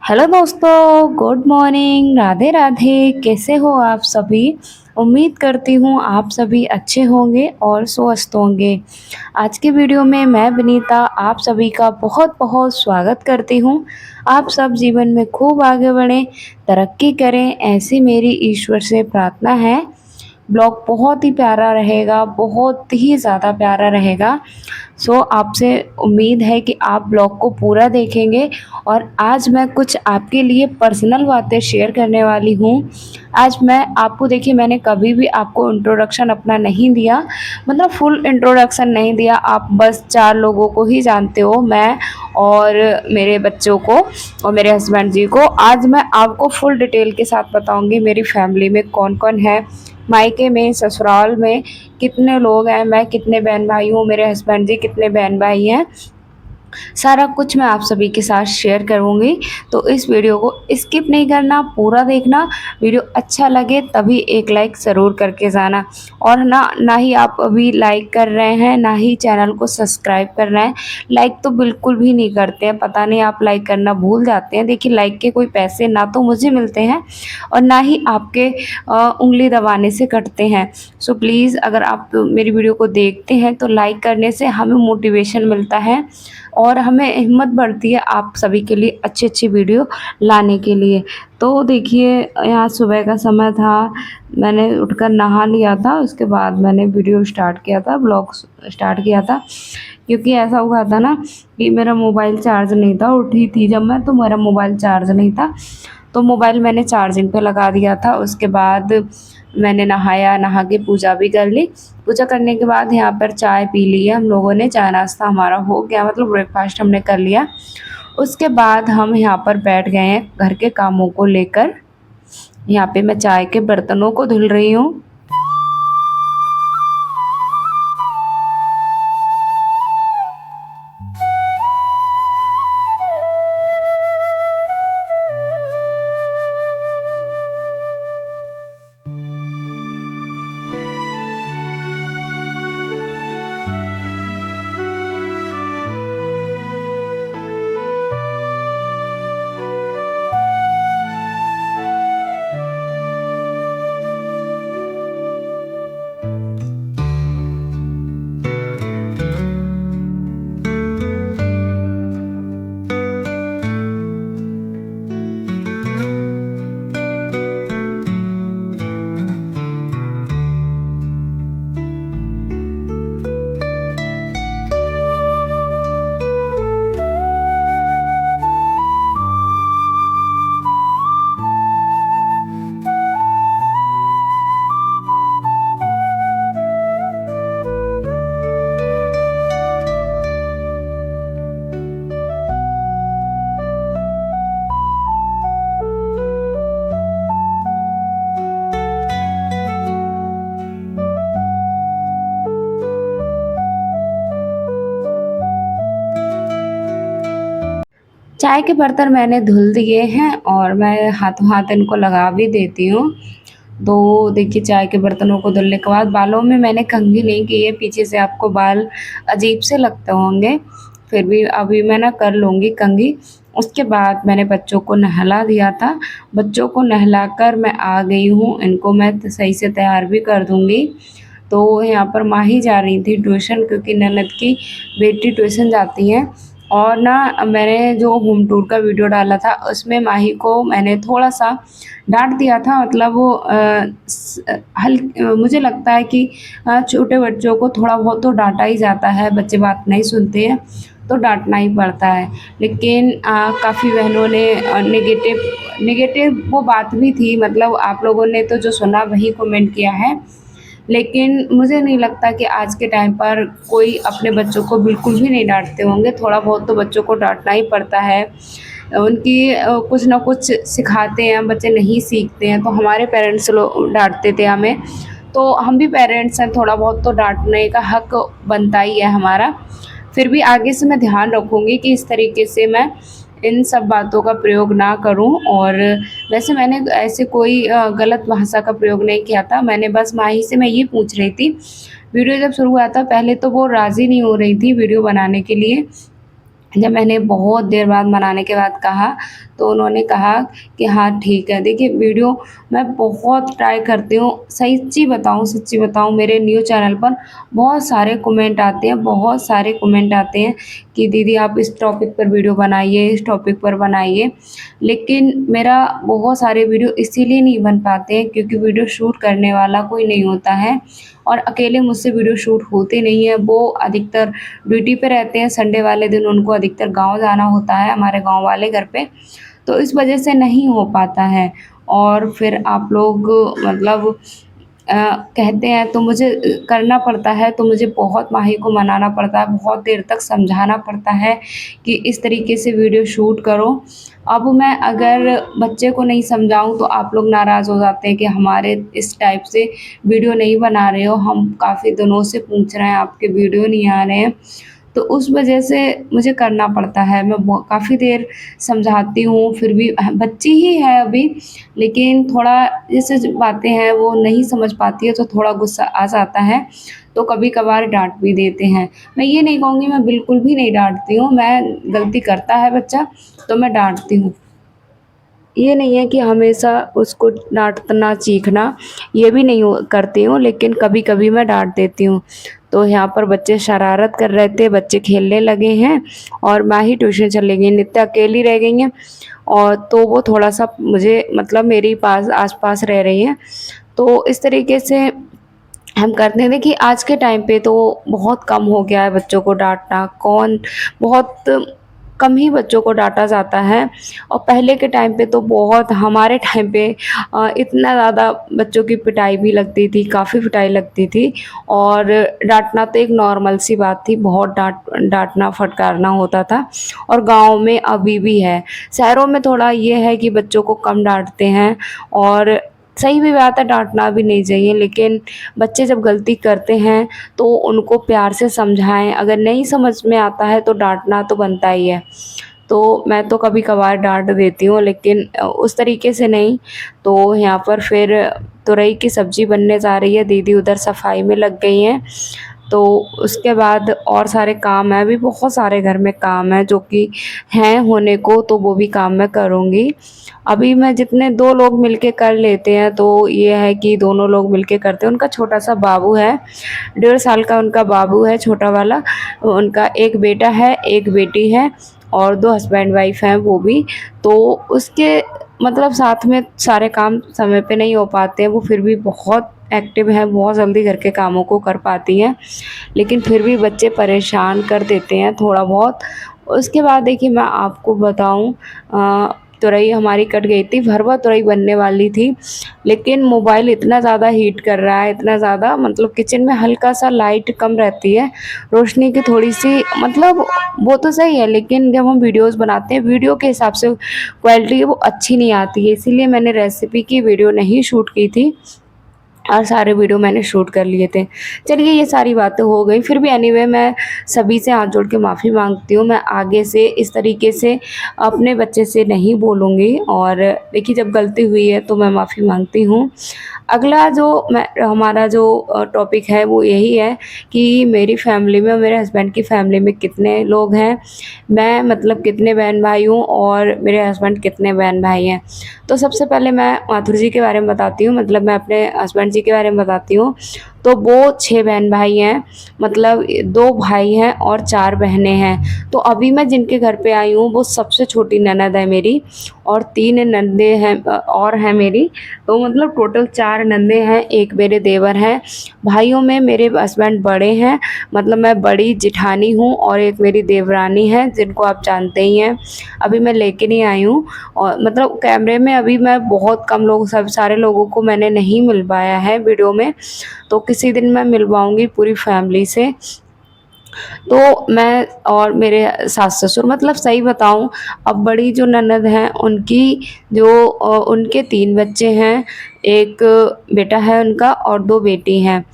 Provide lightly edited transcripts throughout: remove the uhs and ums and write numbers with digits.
Hello दोस्तों, good morning, Radhe Radhe. कैसे हो आप सभी? उम्मीद करती हूँ आप सभी अच्छे होंगे और स्वस्थ होंगे। आज की वीडियो में मैं विनीता आप सभी का बहुत बहुत स्वागत करती हूँ। आप सब जीवन में खूब आगे बढ़ें, तरक्की करें, ऐसी मेरी ईश्वर से प्रार्थना है। ब्लॉग बहुत ही प्यारा रहेगा, बहुत ही ज़्यादा प्यारा रहेगा। आपसे उम्मीद है कि आप ब्लॉग को पूरा देखेंगे। और आज मैं कुछ आपके लिए पर्सनल बातें शेयर करने वाली हूँ। आज मैं आपको, देखिए, मैंने कभी भी आपको इंट्रोडक्शन अपना नहीं दिया, मतलब फुल इंट्रोडक्शन नहीं दिया। आप बस 4 लोगों को ही जानते हो, मैं और मेरे बच्चों को और मेरे हस्बैंड जी को। आज मैं आपको फुल डिटेल के साथ बताऊँगी मेरी फैमिली में कौन-कौन है, मायके में, ससुराल में कितने लोग हैं, मैं कितने बहन भाई हूँ, मेरे हस्बैंड जी कितने बहन भाई हैं। सारा कुछ मैं आप सभी के साथ शेयर करूँगी। तो इस वीडियो को स्किप नहीं करना, पूरा देखना। वीडियो अच्छा लगे तभी एक लाइक ज़रूर करके जाना। और ना ही आप अभी लाइक कर रहे हैं, ना ही चैनल को सब्सक्राइब कर रहे हैं। लाइक तो बिल्कुल भी नहीं करते हैं, पता नहीं आप लाइक करना भूल जाते हैं। देखिए, लाइक के कोई पैसे ना तो मुझे मिलते हैं और ना ही आपके उँगली दबाने से कटते हैं। प्लीज़, अगर आप मेरी वीडियो को देखते हैं तो लाइक करने से हमें मोटिवेशन मिलता है और हमें हिम्मत बढ़ती है आप सभी के लिए अच्छी-अच्छी वीडियो लाने के लिए। तो देखिए, यहाँ सुबह का समय था, मैंने उठकर नहा लिया था, उसके बाद मैंने वीडियो स्टार्ट किया था, ब्लॉग स्टार्ट किया था। क्योंकि ऐसा हुआ था ना कि मेरा मोबाइल चार्ज नहीं था, उठी थी जब मैं तो मेरा मोबाइल चार्ज नहीं था, तो मोबाइल मैंने चार्जिंग पे लगा दिया था। उसके बाद मैंने नहाया, नहा के पूजा भी कर ली। पूजा करने के बाद यहाँ पर चाय पी ली है हम लोगों ने, चाय नाश्ता हमारा हो गया, मतलब ब्रेकफास्ट हमने कर लिया। उसके बाद हम यहाँ पर बैठ गए हैं घर के कामों को लेकर। यहाँ पे मैं चाय के बर्तनों को धुल रही हूँ। चाय के बर्तन मैंने धुल दिए हैं और मैं हाथों हाथ इनको लगा भी देती हूँ। तो देखिए, चाय के बर्तनों को धुलने के बाद बालों में मैंने कंघी नहीं की है, पीछे से आपको बाल अजीब से लगते होंगे, फिर भी अभी मैं ना कर लूँगी कंघी। उसके बाद मैंने बच्चों को नहला दिया था, बच्चों को नहलाकर मैं आ गई हूँ, इनको मैं सही से तैयार भी कर दूँगी। तो यहाँ पर माही जा रही थी ट्यूशन, क्योंकि ननद की बेटी ट्यूशन जाती है। और ना, मैंने जो होम टूर का वीडियो डाला था उसमें माही को मैंने थोड़ा-सा डाँट दिया था, मतलब वो मुझे लगता है कि छोटे बच्चों को थोड़ा बहुत तो डाँटा ही जाता है, बच्चे बात नहीं सुनते हैं तो डाँटना ही पड़ता है। लेकिन काफ़ी बहनों ने नेगेटिव नेगेटिव वो बात भी थी, मतलब आप लोगों ने तो जो सुना वही कमेंट किया है। लेकिन मुझे नहीं लगता कि आज के टाइम पर कोई अपने बच्चों को बिल्कुल भी नहीं डाँटते होंगे, थोड़ा बहुत तो बच्चों को डाँटना ही पड़ता है। उनकी कुछ ना कुछ सिखाते हैं, बच्चे नहीं सीखते हैं, तो हमारे पेरेंट्स लोग डाँटते थे हमें, तो हम भी पेरेंट्स हैं, थोड़ा बहुत तो डाँटने का हक बनता ही है हमारा। फिर भी आगे से मैं ध्यान रखूँगी कि इस तरीके से मैं इन सब बातों का प्रयोग ना करूं। और वैसे मैंने ऐसे कोई गलत भाषा का प्रयोग नहीं किया था, मैंने बस माही से मैं ये पूछ रही थी। वीडियो जब शुरू हुआ था पहले तो वो राज़ी नहीं हो रही थी वीडियो बनाने के लिए, जब मैंने बहुत देर बाद मनाने के बाद कहा, तो उन्होंने कहा कि हाँ ठीक है। देखिए वीडियो मैं बहुत ट्राई करती हूँ, सच्ची बताऊँ मेरे न्यू चैनल पर बहुत सारे कमेंट आते हैं, बहुत सारे कमेंट आते हैं कि दीदी आप इस टॉपिक पर वीडियो बनाइए, इस टॉपिक पर बनाइए। लेकिन मेरा बहुत सारे वीडियो इसीलिए नहीं बन पाते हैं क्योंकि वीडियो शूट करने वाला कोई नहीं होता है और अकेले मुझसे वीडियो शूट होते नहीं हैं। वो अधिकतर ड्यूटी पे रहते हैं, संडे वाले दिन उनको अधिकतर गाँव जाना होता है, हमारे गाँव वाले घर पे, तो इस वजह से नहीं हो पाता है। और फिर आप लोग मतलब अ, कहते हैं तो मुझे करना पड़ता है, तो मुझे बहुत माही को मनाना पड़ता है, बहुत देर तक समझाना पड़ता है कि इस तरीके से वीडियो शूट करो। अब मैं अगर बच्चे को नहीं समझाऊँ तो आप लोग नाराज़ हो जाते हैं कि हमारे इस टाइप से वीडियो नहीं बना रहे हो, हम काफ़ी दिनों से पूछ रहे हैं आपके वीडियो नहीं आ रहे हैं। तो उस वजह से मुझे करना पड़ता है। मैं काफ़ी देर समझाती हूँ, फिर भी बच्ची ही है अभी, लेकिन थोड़ा जैसे जो बातें हैं वो नहीं समझ पाती है तो थोड़ा गुस्सा आ जाता है, तो कभी-कभार डाँट भी देते हैं। मैं ये नहीं कहूँगी मैं बिल्कुल भी नहीं डाँटती हूँ, मैं गलती करता है बच्चा तो मैं डाँटती हूँ। ये नहीं है कि हमेशा उसको डाँटना सीखना, ये भी नहीं करती हूँ, लेकिन कभी-कभी मैं डाँट देती हूँ। तो यहाँ पर बच्चे शरारत कर रहे थे, बच्चे खेलने लगे हैं और माँ ही ट्यूशन चली गई, नित्या अकेली रह गई हैं और तो वो थोड़ा-सा मुझे मतलब मेरे पास आस-पास रह रही हैं। तो इस तरीके से हम करते हैं। देखिए आज के टाइम पे तो बहुत कम हो गया है बच्चों को डाँटना, बहुत कम ही बच्चों को डाँटा जाता है और पहले के टाइम पे तो बहुत हमारे टाइम पे इतना ज़्यादा बच्चों की पिटाई भी लगती थी, काफ़ी पिटाई लगती थी और डाँटना तो एक नॉर्मल सी बात थी, बहुत डाँटना फटकारना होता था और गाँव में अभी भी है। शहरों में थोड़ा ये है कि बच्चों को कम डाँटते हैं और सही भी बात है, डाँटना भी नहीं चाहिए, लेकिन बच्चे जब गलती करते हैं तो उनको प्यार से समझाएँ, अगर नहीं समझ में आता है तो डाँटना तो बनता ही है। तो मैं तो कभी-कभार डाँट देती हूँ, लेकिन उस तरीके से नहीं। तो यहाँ पर फिर तुरई की सब्ज़ी बनने जा रही है, दीदी उधर सफाई में लग गई हैं। तो उसके बाद और सारे काम हैं, अभी बहुत सारे घर में काम हैं जो कि हैं होने को, तो वो भी काम मैं करूँगी। अभी मैं जितने 2 लोग मिलके कर लेते हैं तो ये है कि दोनों लोग मिलके करते हैं। उनका छोटा-सा बाबू है, 1.5 साल का उनका बाबू है छोटा वाला। उनका 1 बेटा है, 1 बेटी है और 2 हस्बैंड वाइफ़ हैं वो भी। तो उसके मतलब साथ में सारे काम समय पे नहीं हो पाते हैं, वो फिर भी बहुत एक्टिव है, बहुत जल्दी घर के कामों को कर पाती हैं। लेकिन फिर भी बच्चे परेशान कर देते हैं थोड़ा बहुत। उसके बाद देखिए मैं आपको बताऊँ तुरई हमारी कट गई थी, भरवा तुरई बनने वाली थी, लेकिन मोबाइल इतना ज़्यादा हीट कर रहा है, इतना ज़्यादा मतलब किचन में हल्का-सा लाइट कम रहती है, रोशनी की थोड़ी-सी मतलब वो तो सही है, लेकिन जब हम वीडियोज़ बनाते हैं, वीडियो के हिसाब से क्वालिटी वो अच्छी नहीं आती है, इसीलिए मैंने रेसिपी की वीडियो नहीं शूट की थी। और सारे वीडियो मैंने शूट कर लिए थे। चलिए ये सारी बातें हो गई, फिर भी एनीवे मैं सभी से हाथ जोड़ के माफ़ी माँगती हूँ। मैं आगे से इस तरीके से अपने बच्चे से नहीं बोलूँगी और देखिए जब गलती हुई है तो मैं माफ़ी माँगती हूँ। अगला जो मैं हमारा जो टॉपिक है वो यही है कि मेरी फ़ैमिली में और मेरे हस्बैंड की फ़ैमिली में कितने लोग हैं, मैं मतलब कितने बहन-भाई हूँ और मेरे हस्बैंड कितने बहन-भाई हैं। तो सबसे पहले मैं माथुर जी के बारे में बताती हूँ, मतलब मैं अपने हस्बैंड जी के बारे में बताती हूँ। तो वो 6 बहन-भाई हैं, मतलब 2 भाई हैं और 4 बहनें हैं। तो अभी मैं जिनके घर पे आई हूँ वो सबसे छोटी ननद है मेरी और 3 ननदें हैं और हैं मेरी। तो मतलब टोटल 4 ननदें हैं, 1 मेरे देवर हैं। भाइयों में मेरे हस्बैंड बड़े हैं, मतलब मैं बड़ी जेठानी हूँ और एक मेरी देवरानी है जिनको आप जानते ही हैं। अभी मैं लेके नहीं आई हूँ और मतलब कैमरे में अभी मैं बहुत कम लोग सब सारे लोगों को मैंने नहीं मिल पाया है वीडियो में, तो किसी दिन मैं मिलवाऊँगी पूरी फैमिली से। तो मैं और मेरे सास-ससुर मतलब सही बताऊँ अब बड़ी जो ननद हैं उनकी जो उनके 3 बच्चे हैं, 1 बेटा है उनका और 2 बेटी हैं।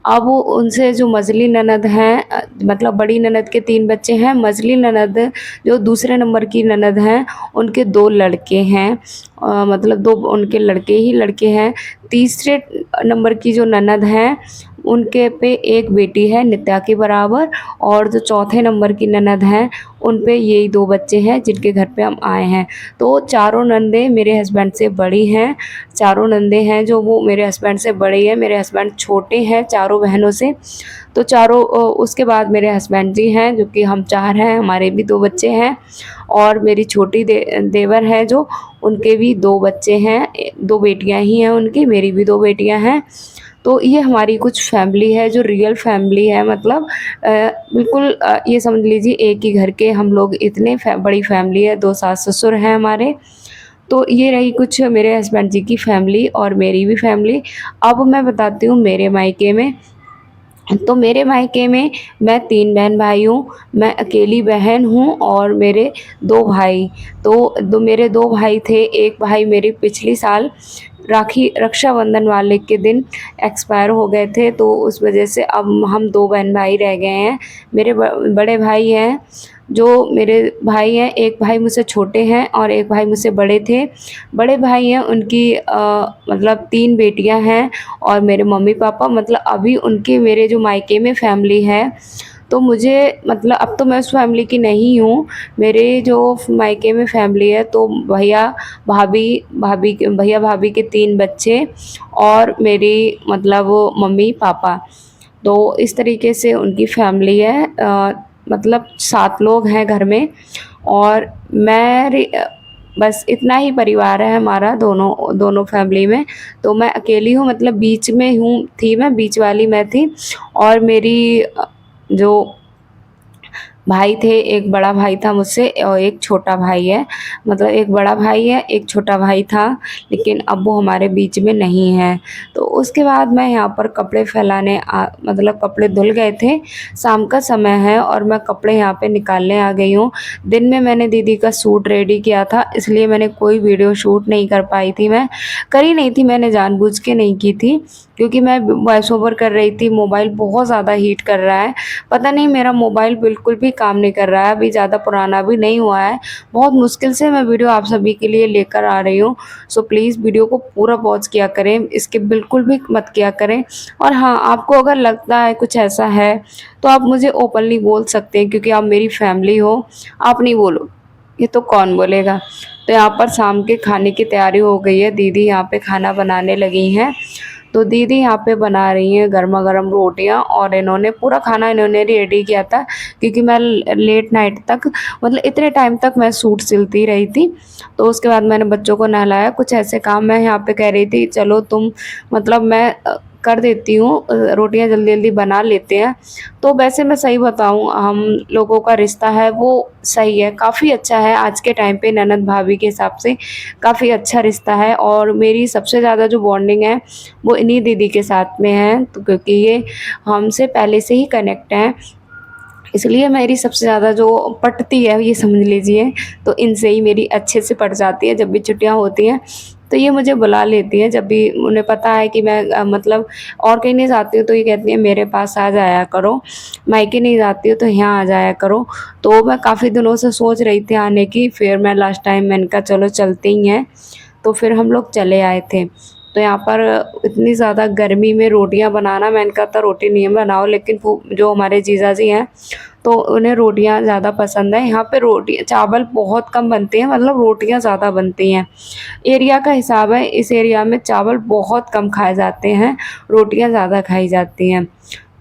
अब उनसे जो मझली ननद हैं मतलब बड़ी ननद के 3 बच्चे हैं, मझली ननद जो दूसरे नंबर की ननद हैं, उनके 2 लड़के हैं। मतलब 2 उनके लड़के ही लड़के हैं। तीसरे नंबर की जो ननद हैं, उनके पे एक बेटी है नित्या के बराबर, और जो चौथे नंबर की ननद हैं उन पे यही 2 बच्चे हैं जिनके घर पे हम आए हैं। तो चारों नंदे मेरे हस्बैंड से बड़ी हैं, चारों नंदे हैं जो वो मेरे हस्बैंड से बड़ी हैं, मेरे हस्बैंड छोटे हैं चारों बहनों से। तो चारों उसके बाद मेरे हस्बैंड जी हैं जो कि हम 4 हैं, हमारे भी 2 बच्चे हैं, और मेरी छोटी देवर है जो उनके भी 2 बच्चे हैं, 2 बेटियां ही हैं उनकी, मेरी भी 2 बेटियां हैं। तो ये हमारी कुछ फैमिली है जो रियल फैमिली है, मतलब बिल्कुल ये समझ लीजिए एक ही घर के हम लोग, इतने बड़ी फैमिली है, 2 सास ससुर हैं हमारे। तो ये रही कुछ मेरे हस्बैंड जी की फैमिली और मेरी भी फैमिली। अब मैं बताती हूँ मेरे मायके में। तो मेरे मायके में मैं 3 बहन भाई हूँ, मैं अकेली बहन हूँ और मेरे 2 भाई। तो मेरे 2 भाई थे, एक भाई मेरे पिछली साल राखी रक्षाबंधन वाले के दिन एक्सपायर हो गए थे, तो उस वजह से अब हम 2 बहन भाई रह गए हैं। मेरे बड़े भाई हैं, जो मेरे भाई हैं, एक भाई मुझसे छोटे हैं और एक भाई मुझसे बड़े थे। बड़े भाई हैं उनकी मतलब 3 बेटियां हैं, और मेरे मम्मी पापा, मतलब अभी उनके मेरे जो मायके में फैमिली है, तो मुझे मतलब अब तो मैं उस फैमिली की नहीं हूँ। मेरे जो मायके में फैमिली है तो भैया भाभी के 3 बच्चे और मेरी मतलब वो मम्मी पापा, तो इस तरीके से उनकी फैमिली है। मतलब 7 लोग हैं घर में, और बस इतना ही परिवार है हमारा, दोनों दोनों फैमिली में। तो मैं अकेली हूँ, मतलब बीच में हूँ, थी मैं बीच वाली मैं थी। और मेरी जो भाई थे, एक बड़ा भाई था मुझसे और एक छोटा भाई है, मतलब एक बड़ा भाई है, एक छोटा भाई था, लेकिन अब वो हमारे बीच में नहीं है। तो उसके बाद मैं यहाँ पर कपड़े फैलाने मतलब कपड़े धुल गए थे, शाम का समय है और मैं कपड़े यहाँ पे निकालने आ गई हूँ। दिन में मैंने दीदी का सूट रेडी किया था, इसलिए मैंने कोई वीडियो शूट नहीं कर पाई थी, मैं करी नहीं थी, मैंने जानबूझ के नहीं की थी, क्योंकि मैं वॉइस ओवर कर रही थी। मोबाइल बहुत ज़्यादा हीट कर रहा है, पता नहीं मेरा मोबाइल बिल्कुल भी काम नहीं कर रहा है, अभी ज़्यादा पुराना भी नहीं हुआ है। बहुत मुश्किल से मैं वीडियो आप सभी के लिए लेकर आ रही हूँ। सो प्लीज़ वीडियो को पूरा पॉज किया करें, इसके बिल्कुल भी मत किया करें। और हाँ, आपको अगर लगता है कुछ ऐसा है तो आप मुझे ओपनली बोल सकते हैं, क्योंकि आप मेरी फैमिली हो। आप नहीं बोलो ये तो कौन बोलेगा। तो यहाँ पर शाम के खाने की तैयारी हो गई है, दीदी यहाँ पे खाना बनाने लगी हैं। तो दीदी यहाँ पे बना रही हैं गर्मा गर्म रोटियाँ, और इन्होंने पूरा खाना इन्होंने रेडी किया था, क्योंकि मैं लेट नाइट तक, मतलब इतने टाइम तक मैं सूट सिलती रही थी। तो उसके बाद मैंने बच्चों को नहलाया, कुछ ऐसे काम मैं यहाँ पे कह रही थी चलो तुम, मतलब मैं कर देती हूँ, रोटियाँ जल्दी जल्दी बना लेते हैं। तो वैसे मैं सही बताऊँ, हम लोगों का रिश्ता है वो सही है, काफ़ी अच्छा है आज के टाइम पे, ननद भाभी के हिसाब से काफ़ी अच्छा रिश्ता है। और मेरी सबसे ज़्यादा जो बॉन्डिंग है वो इन्हीं दीदी के साथ में है, तो क्योंकि ये हमसे पहले से ही कनेक्ट हैं, इसलिए मेरी सबसे ज़्यादा जो पटती है ये समझ लीजिए, तो इनसे ही मेरी अच्छे से पट जाती है। जब भी छुट्टियाँ होती हैं तो ये मुझे बुला लेती हैं, जब भी उन्हें पता है कि मैं मतलब और कहीं नहीं जाती हूँ तो ये कहती हैं मेरे पास आ जाया करो, मायके नहीं जाती हूँ तो यहाँ आ जाया करो। तो मैं काफ़ी दिनों से सोच रही थी आने की, फिर मैं लास्ट टाइम मैंने कहा चलो चलते ही हैं, तो फिर हम लोग चले आए थे। तो यहाँ पर इतनी ज़्यादा गर्मी में रोटियाँ बनाना, मैंने कहा था रोटी नहीं बनाओ, लेकिन जो हमारे जीजा जी हैं तो उन्हें रोटियाँ ज़्यादा पसंद है। यहाँ पे रोटी चावल बहुत कम बनते हैं, मतलब रोटियाँ ज़्यादा बनती हैं। एरिया का हिसाब है, इस एरिया में चावल बहुत कम खाए जाते हैं, रोटियाँ ज़्यादा खाई जाती हैं।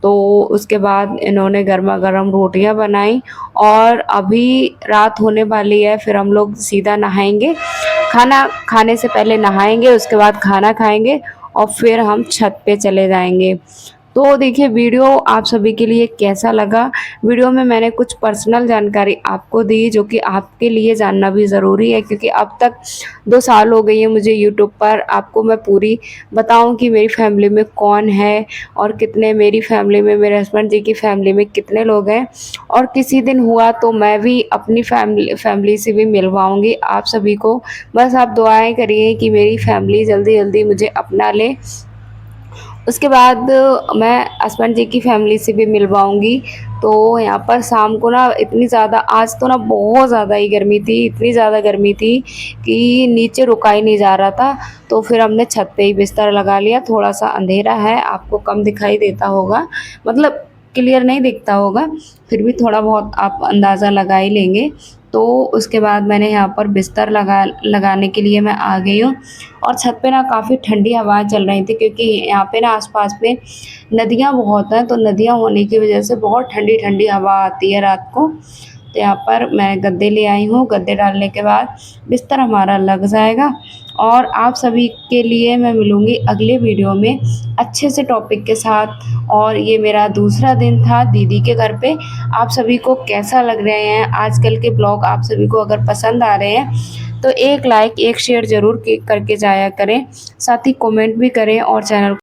तो उसके बाद इन्होंने गर्मा गर्म रोटियां बनाई, और अभी रात होने वाली है, फिर हम लोग सीधा नहाएंगे, खाना खाने से पहले नहाएंगे, उसके बाद खाना खाएंगे और फिर हम छत पे चले जाएंगे। तो देखिए वीडियो आप सभी के लिए कैसा लगा। वीडियो में मैंने कुछ पर्सनल जानकारी आपको दी जो कि आपके लिए जानना भी ज़रूरी है, क्योंकि अब तक 2 साल हो गई है मुझे यूट्यूब पर। आपको मैं पूरी बताऊं कि मेरी फैमिली में कौन है और कितने, मेरी फैमिली में मेरे हस्बैंड जी की फैमिली में कितने लोग हैं, और किसी दिन हुआ तो मैं भी अपनी फैमिली से भी मिलवाऊंगी आप सभी को। बस आप दुआएं करिए कि मेरी फैमिली जल्दी जल्दी मुझे अपना ले, उसके बाद मैं हस्बैंड जी की फैमिली से भी मिलवाऊँगी। तो यहाँ पर शाम को ना इतनी ज़्यादा, आज तो ना बहुत ज़्यादा ही गर्मी थी, इतनी ज़्यादा गर्मी थी कि नीचे रुका ही नहीं जा रहा था। तो फिर हमने छत पे ही बिस्तर लगा लिया। थोड़ा-सा अंधेरा है, आपको कम दिखाई देता होगा, मतलब क्लियर नहीं दिखता होगा, फिर भी थोड़ा बहुत आप अंदाज़ा लगा ही लेंगे। तो उसके बाद मैंने यहाँ पर बिस्तर लगाने के लिए मैं आ गई हूँ। और छत पे ना काफ़ी ठंडी हवाएँ चल रही थी, क्योंकि यहाँ पे ना आस-पास में नदियाँ बहुत हैं, तो नदियाँ होने की वजह से बहुत ठंडी-ठंडी हवा आती है रात को। तो यहाँ पर मैं गद्दे ले आई हूँ, गद्दे डालने के बाद बिस्तर हमारा लग जाएगा। और आप सभी के लिए मैं मिलूँगी अगले वीडियो में अच्छे से टॉपिक के साथ। और ये मेरा दूसरा दिन था दीदी के घर पे। आप सभी को कैसा लग रहे हैं आजकल के ब्लॉग, आप सभी को अगर पसंद आ रहे हैं तो एक लाइक एक शेयर ज़रूर करके जाया करें, साथ ही कमेंट भी करें और चैनल